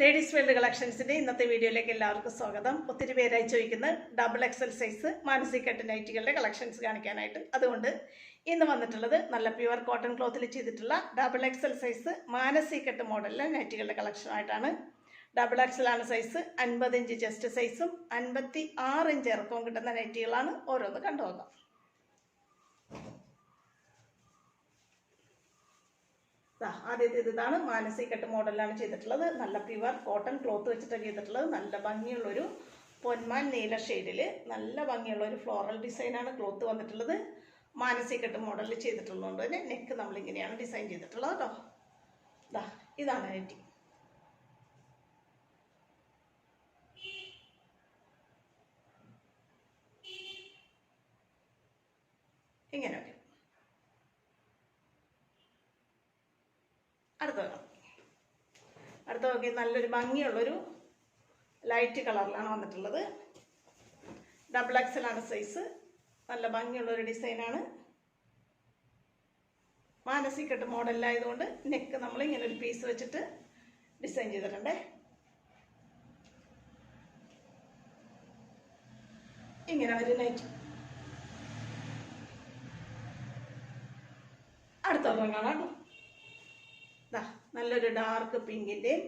Ladies wear കളക്ഷൻസിൻ്റെ ഇന്നത്തെ വീഡിയോയിലേക്ക് എല്ലാവർക്കും സ്വാഗതം. ഒത്തിരി പേരായി ചോദിക്കുന്ന double XL size Manasi cut നൈറ്റികളുടെ കളക്ഷൻസ് കാണിക്കാനായിട്ട്. അതുകൊണ്ട് ഇന്ന് വന്നിട്ടുള്ളത് നല്ല പ്യുവർ കോട്ടൺ ക്ലോത്തിൽ ചെയ്തിട്ടുള്ള double XL size Manasi cut മോഡലിലെ നൈറ്റികളുടെ കളക്ഷനായിട്ടാണ്. ഡബിൾ എക്സലാണ് സൈസ്, 50 ഇഞ്ച് ചെസ്റ്റ് സൈസും 56 ഇഞ്ച് ഇറക്കവും കിട്ടുന്ന നൈറ്റികളാണ്. ഓരോന്ന് കണ്ടുപോകാം. ആദ്യത്തെ ഇതാണ് മാനസി കട്ട് മോഡലാണ് ചെയ്തിട്ടുള്ളത്. നല്ല പ്യുവർ കോട്ടൺ ക്ലോത്ത് വെച്ചിട്ടാണ് ചെയ്തിട്ടുള്ളത്. നല്ല ഭംഗിയുള്ളൊരു പൊന്മാൻ നീല ഷെയ്ഡിൽ നല്ല ഭംഗിയുള്ളൊരു ഫ്ലോറൽ ഡിസൈനാണ് ക്ലോത്ത് വന്നിട്ടുള്ളത്. മാനസി കട്ട് മോഡലിൽ ചെയ്തിട്ടുള്ളതുകൊണ്ട് തന്നെ നെക്ക് നമ്മളിങ്ങനെയാണ് ഡിസൈൻ ചെയ്തിട്ടുള്ളത് കേട്ടോ. ഇതാണ് നൈറ്റി. ഇങ്ങനെയൊക്കെ അടുത്ത നോക്കി നല്ലൊരു ഭംഗിയുള്ളൊരു ലൈറ്റ് കളറിലാണ് വന്നിട്ടുള്ളത്. ഡബിൾ എക്സലാണ് സൈസ്. നല്ല ഭംഗിയുള്ളൊരു ഡിസൈനാണ്. മാനസി കട്ട് മോഡലായതുകൊണ്ട് നെക്ക് നമ്മൾ ഇങ്ങനെ ഒരു പീസ് വെച്ചിട്ട് ഡിസൈൻ ചെയ്തിട്ടുണ്ടേ. ഇങ്ങനെ ഒരു നൈറ്റ്. അടുത്ത കാണാം. നല്ലൊരു ഡാർക്ക് പിങ്കിൻ്റെയും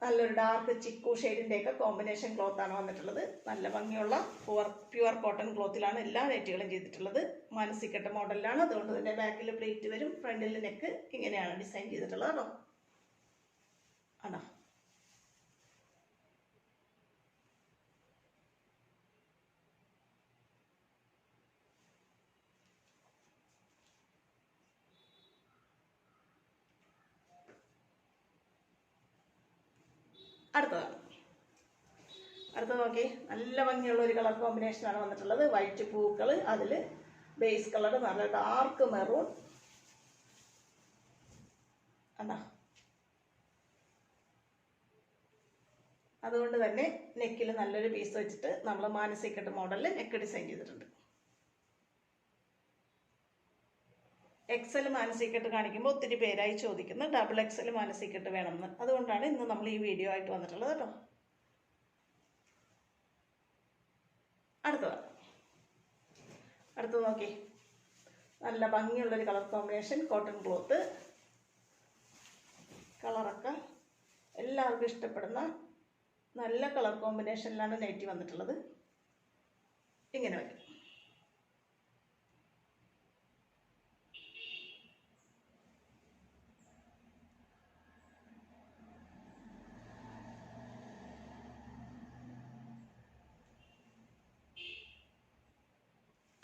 നല്ലൊരു ഡാർക്ക് ചിക്കു ഷെയ്ഡിൻ്റെയൊക്കെ കോമ്പിനേഷൻ ക്ലോത്താണ് വന്നിട്ടുള്ളത്. നല്ല ഭംഗിയുള്ള പ്യുവർ കോട്ടൺ ക്ലോത്തിലാണ് എല്ലാ നൈറ്റുകളും ചെയ്തിട്ടുള്ളത്. മാനസി കട്ട് മോഡലിലാണ്. അതുകൊണ്ട് തന്നെ ബാക്കിൽ പ്ലേറ്റ് വരും, ഫ്രണ്ടിൽ നെക്ക് ഇങ്ങനെയാണ് ഡിസൈൻ ചെയ്തിട്ടുള്ളത് കേട്ടോ. ആണോ അടുത്തത് നോക്കി നല്ല ഭംഗിയുള്ള ഒരു കളർ കോമ്പിനേഷനാണ് വന്നിട്ടുള്ളത്. വൈറ്റ് പൂക്കൾ, അതിൽ ബേസ് കളർ നല്ല ഡാർക്ക് മെറൂൺ. അതാ അതുകൊണ്ട് തന്നെ നെക്കിൽ നല്ലൊരു പീസ് വെച്ചിട്ട് നമ്മൾ മാനസി കട്ട് മോഡലിൽ നെക്ക് ഡിസൈൻ ചെയ്തിട്ടുണ്ട്. എക്സൽ മാനസി കട്ട് കാണിക്കുമ്പോൾ ഒത്തിരി പേരായി ചോദിക്കുന്നു ഡബിൾ എക്സൽ മാനസി കട്ട് വേണമെന്ന്. അതുകൊണ്ടാണ് ഇന്ന് നമ്മൾ ഈ വീഡിയോ ആയിട്ട് വന്നിട്ടുള്ളത് കേട്ടോ. അടുത്തത് നോക്കി നല്ല ഭംഗിയുള്ളൊരു കളർ കോമ്പിനേഷൻ കോട്ടൺ ക്ലോത്ത്. കളറൊക്കെ എല്ലാവർക്കും ഇഷ്ടപ്പെടുന്ന നല്ല കളർ കോമ്പിനേഷനിലാണ് നൈറ്റി വന്നിട്ടുള്ളത്. ഇങ്ങനെ വരും.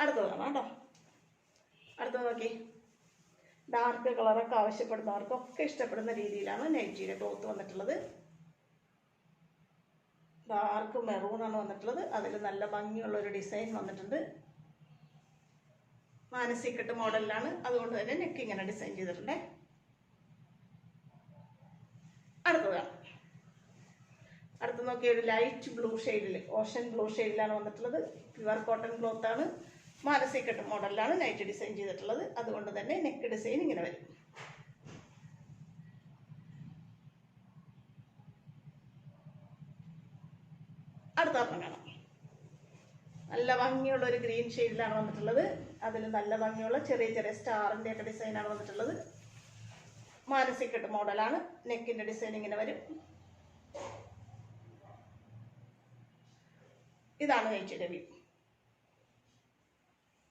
അടുത്തത് കാണാം കേട്ടോ. അടുത്തത് നോക്കി ഡാർക്ക് കളറൊക്കെ ആവശ്യപ്പെടുന്നവർക്കൊക്കെ ഇഷ്ടപ്പെടുന്ന രീതിയിലാണ് നൈറ്റിയുടെ ക്ലോത്ത് വന്നിട്ടുള്ളത്. ഡാർക്ക് മെറൂണാണ് വന്നിട്ടുള്ളത്. അതിൽ നല്ല ഭംഗിയുള്ളൊരു ഡിസൈൻ വന്നിട്ടുണ്ട്. മാനസി കട്ട് മോഡലിലാണ്. അതുകൊണ്ട് തന്നെ നെക്ക് ഇങ്ങനെ ഡിസൈൻ ചെയ്തിട്ടുണ്ട്. അടുത്ത് നോക്കി ഒരു ലൈറ്റ് ബ്ലൂ ഷെയ്ഡിൽ, ഓഷൻ ബ്ലൂ ഷെയ്ഡിലാണ് വന്നിട്ടുള്ളത്. പ്യുവർ കോട്ടൺ ക്ലോത്ത് ആണ്. മാനസി കട്ട് മോഡലിലാണ് നൈറ്റ് ഡിസൈൻ ചെയ്തിട്ടുള്ളത്. അതുകൊണ്ട് തന്നെ നെക്ക് ഡിസൈൻ ഇങ്ങനെ വരും. അടുത്ത കാണാം. നല്ല ഭംഗിയുള്ള ഒരു ഗ്രീൻ ഷെയ്ഡിലാണ് വന്നിട്ടുള്ളത്. അതിൽ നല്ല ഭംഗിയുള്ള ചെറിയ ചെറിയ സ്റ്റാറിൻ്റെ ഒക്കെ ഡിസൈനാണ് വന്നിട്ടുള്ളത്. മാനസി കട്ട് മോഡലാണ്. നെക്കിൻ്റെ ഡിസൈൻ ഇങ്ങനെ വരും. ഇതാണ് നൈറ്റിയുടെ വ്യൂ.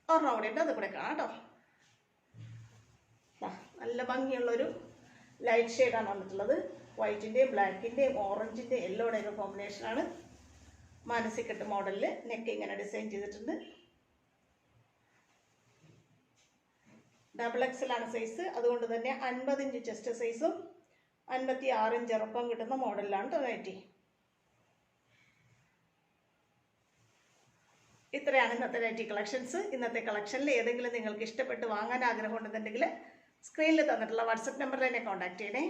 ഒരെണ്ണം കൂടെ ഉണ്ട്, അത് കൂടെ കാണാം കേട്ടോ. നല്ല ഭംഗിയുള്ളൊരു ലൈറ്റ് ഷെയ്ഡാണ് വന്നിട്ടുള്ളത്. വൈറ്റിൻ്റെയും ബ്ലാക്കിൻ്റെയും ഓറഞ്ചിൻ്റെയും യെല്ലോയുടെയൊക്കെ കോമ്പിനേഷനാണ്. മാനസി കട്ട് മോഡലിൽ നെക്ക് ഇങ്ങനെ ഡിസൈൻ ചെയ്തിട്ടുണ്ട്. ഡബിൾ എക്സലാണ് സൈസ്. അതുകൊണ്ട് തന്നെ 50 ഇഞ്ച് ചെസ്റ്റ് സൈസും 56 ഇഞ്ച് ഇറക്കം കിട്ടുന്ന മോഡലിലാണ് കേട്ടോ നൈറ്റി. ഇത്രയാണ് ഇന്നത്തെ നൈറ്റി കളക്ഷൻസ്. ഇന്നത്തെ കളക്ഷനിൽ ഏതെങ്കിലും നിങ്ങൾക്ക് ഇഷ്ടപ്പെട്ട് വാങ്ങാൻ ആഗ്രഹമുണ്ടെന്നുണ്ടെങ്കിൽ സ്ക്രീനിൽ തന്നിട്ടുള്ള വാട്സപ്പ് നമ്പറിൽ എന്നെ കോൺടാക്ട് ചെയ്യണേ.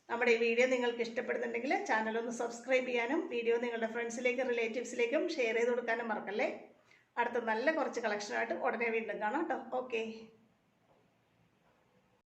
നമ്മുടെ ഈ വീഡിയോ നിങ്ങൾക്ക് ഇഷ്ടപ്പെടുന്നുണ്ടെങ്കിൽ ചാനലൊന്ന് സബ്സ്ക്രൈബ് ചെയ്യാനും വീഡിയോ നിങ്ങളുടെ ഫ്രണ്ട്സിലേക്കും റിലേറ്റീവ്സിലേക്കും ഷെയർ ചെയ്ത് കൊടുക്കാനും മറക്കല്ലേ. അടുത്ത നല്ല കുറച്ച് കളക്ഷനായിട്ട് ഉടനെ വീണ്ടും കാണാം കേട്ടോ. ഓക്കെ.